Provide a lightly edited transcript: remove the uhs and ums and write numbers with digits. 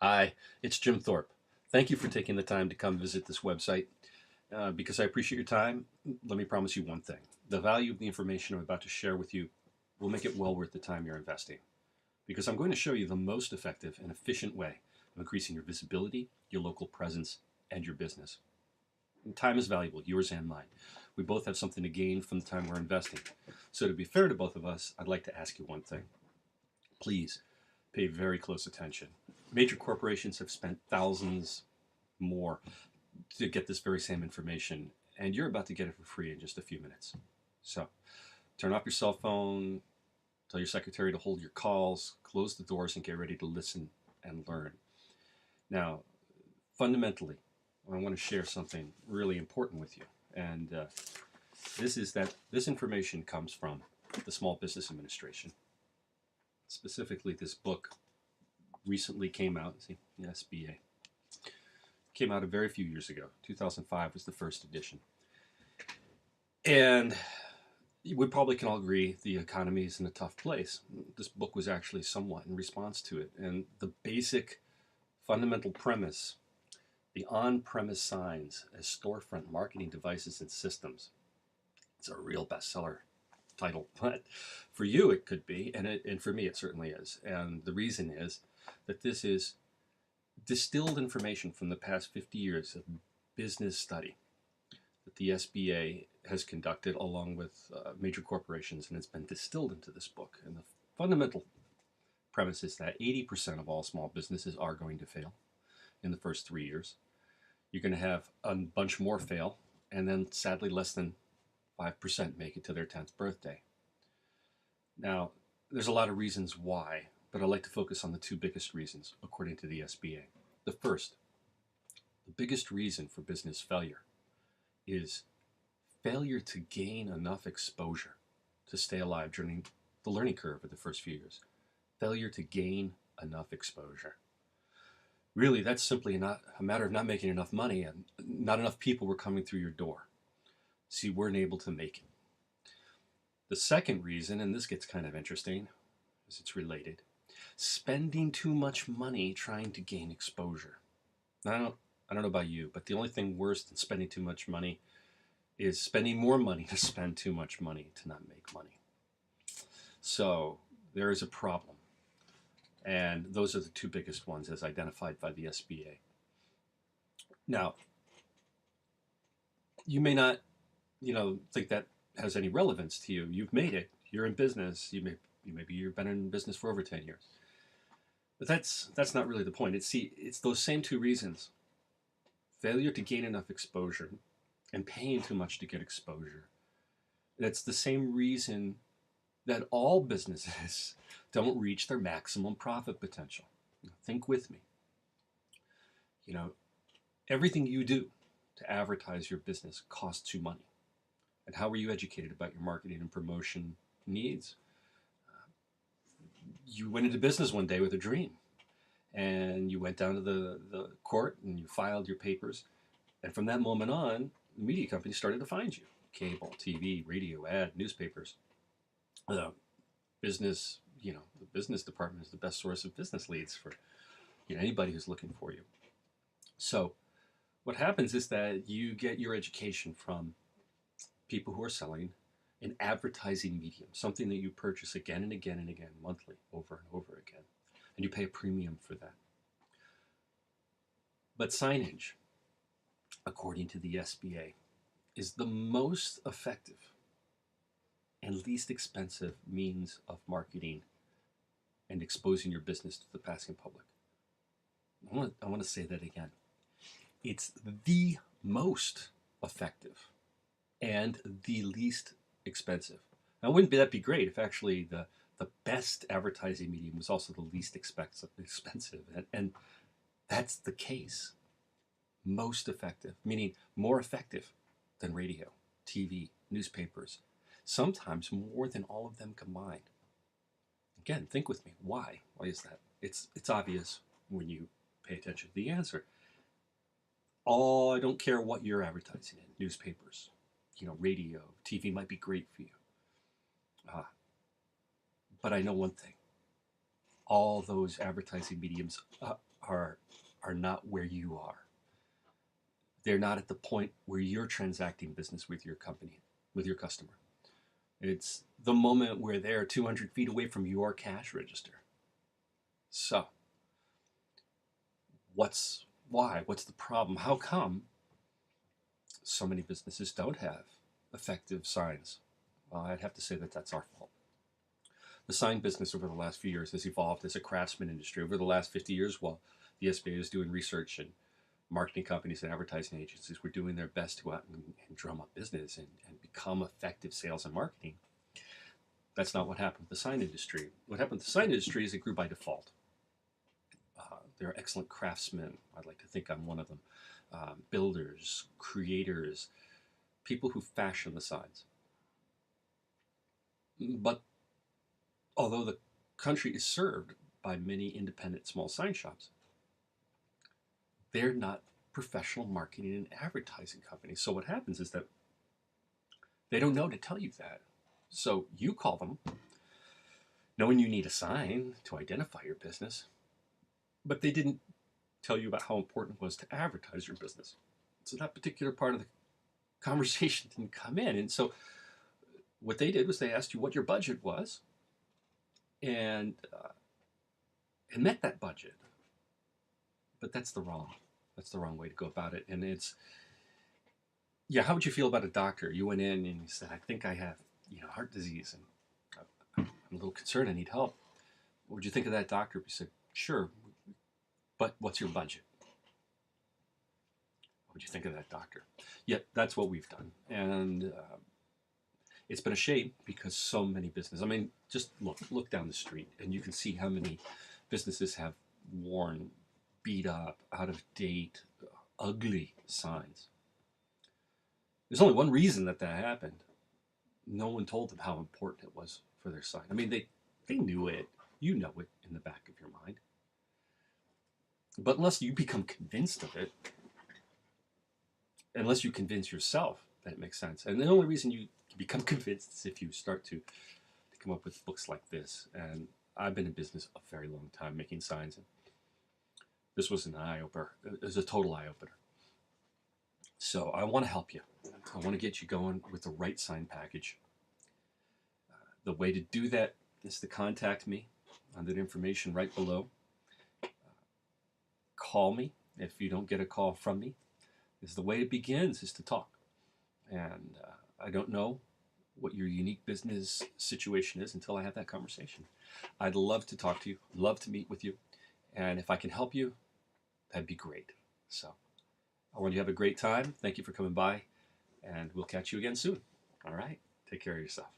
Hi, it's Jim Thorpe. Thank you for taking the time to come visit this website. Because I appreciate your time, let me promise you one thing. The value of the information I'm about to share with you will make it well worth the time you're investing. Because I'm going to show you the most effective and efficient way of increasing your visibility, your local presence, and your business. And time is valuable, yours and mine. We both have something to gain from the time we're investing. So, to be fair to both of us, I'd like to ask you one thing. Please pay very close attention. Major corporations have spent thousands more to get this very same information, and you're about to get it for free in just a few minutes. So, turn off your cell phone, tell your secretary to hold your calls, close the doors, and get ready to listen and learn. Now, fundamentally, I want to share something really important with you, and this is that this information comes from the Small Business Administration. Specifically, this book recently came out, see, the SBA. Came out a very few years ago. 2005 was the first edition. And we probably can all agree the economy is in a tough place. This book was actually somewhat in response to it. And the basic fundamental premise, the on-premise signs as storefront marketing devices and systems, it's a real bestseller title. But for you it could be, and for me it certainly is. And the reason is that this is distilled information from the past 50 years of business study that the SBA has conducted along with major corporations, and it's been distilled into this book. And the fundamental premise is that 80% of all small businesses are going to fail in the first 3 years. You're going to have a bunch more fail, and then sadly less than 5% make it to their 10th birthday. Now, there's a lot of reasons why, but I'd like to focus on the two biggest reasons, according to the SBA. The first, the biggest reason for business failure is failure to gain enough exposure to stay alive during the learning curve of the first few years. Failure to gain enough exposure. Really, that's simply not a matter of not making enough money and not enough people were coming through your door. So you weren't able to make it. The second reason, and this gets kind of interesting, is it's related. Spending too much money trying to gain exposure. Now, I don't know about you, but the only thing worse than spending too much money is spending more money to spend too much money to not make money. So there is a problem. And those are the two biggest ones as identified by the SBA. Now, you may not, think that has any relevance to you. You've made it. You're in business. Maybe you've been in business for over 10 years. But that's not really the point. It's those same two reasons. Failure to gain enough exposure and paying too much to get exposure. That's the same reason that all businesses don't reach their maximum profit potential. Think with me. You know, everything you do to advertise your business costs you money. And how were you educated about your marketing and promotion needs? You went into business one day with a dream, and you went down to the court and you filed your papers. And from that moment on, the media companies started to find you. Cable, TV, radio, ad, newspapers. The business, the business department is the best source of business leads for anybody who's looking for you. So what happens is that you get your education from people who are selling an advertising medium, something that you purchase again and again and again, monthly, over and over again, and you pay a premium for that. But signage, according to the SBA, is the most effective and least expensive means of marketing and exposing your business to the passing public. I want to say that again. It's the most effective and the least expensive. Now, wouldn't that be great if actually the best advertising medium was also the least expensive? And that's the case. Most effective, meaning more effective than radio, TV, newspapers, sometimes more than all of them combined. Again, think with me. Why? Why is that? It's obvious when you pay attention to the answer. I don't care what you're advertising in, newspapers, radio, TV might be great for you. But I know one thing. all those advertising mediums are are not where you are. They're not at the point where you're transacting business with your company, with your customer. It's the moment where they're 200 feet away from your cash register. So, why? What's the problem? How come so many businesses don't have effective signs? Well, I'd have to say that that's our fault. The sign business over the last few years has evolved as a craftsman industry. Over the last 50 years, while the SBA is doing research and marketing companies and advertising agencies were doing their best to go out and drum up business and become effective sales and marketing, that's not what happened with the sign industry. What happened with the sign industry is it grew by default. There are excellent craftsmen. I'd like to think I'm one of them. Builders, creators, people who fashion the signs. But although the country is served by many independent small sign shops, they're not professional marketing and advertising companies. So what happens is that they don't know to tell you that. So you call them knowing you need a sign to identify your business, but they didn't tell you about how important it was to advertise your business. So that particular part of the conversation didn't come in. And so what they did was they asked you what your budget was and met that budget. But that's the wrong way to go about it. And it's, yeah, how would you feel about a doctor? You went in and you said, I think I have, heart disease and I'm a little concerned, I need help. What would you think of that doctor if you said, sure, but what's your budget? What would you think of that doctor? Yet that's what we've done. And it's been a shame because so many businesses, I mean, just look down the street and you can see how many businesses have worn, beat up, out of date, ugly signs. There's only one reason that happened. No one told them how important it was for their sign. I mean, they knew it. You know it in the back of your mind. But unless you become convinced of it, unless you convince yourself that it makes sense, and the only reason you become convinced is if you start to come up with books like this. And I've been in business a very long time making signs, and this was an eye-opener. It was a total eye-opener. So I want to help you. I want to get you going with the right sign package. The way to do that is to contact me on that information right below. Call me if you don't get a call from me. Is the way it begins is to talk. And I don't know what your unique business situation is until I have that conversation. I'd love to talk to you, love to meet with you. And if I can help you, that'd be great. So I want you to have a great time. Thank you for coming by, and we'll catch you again soon. All right. Take care of yourself.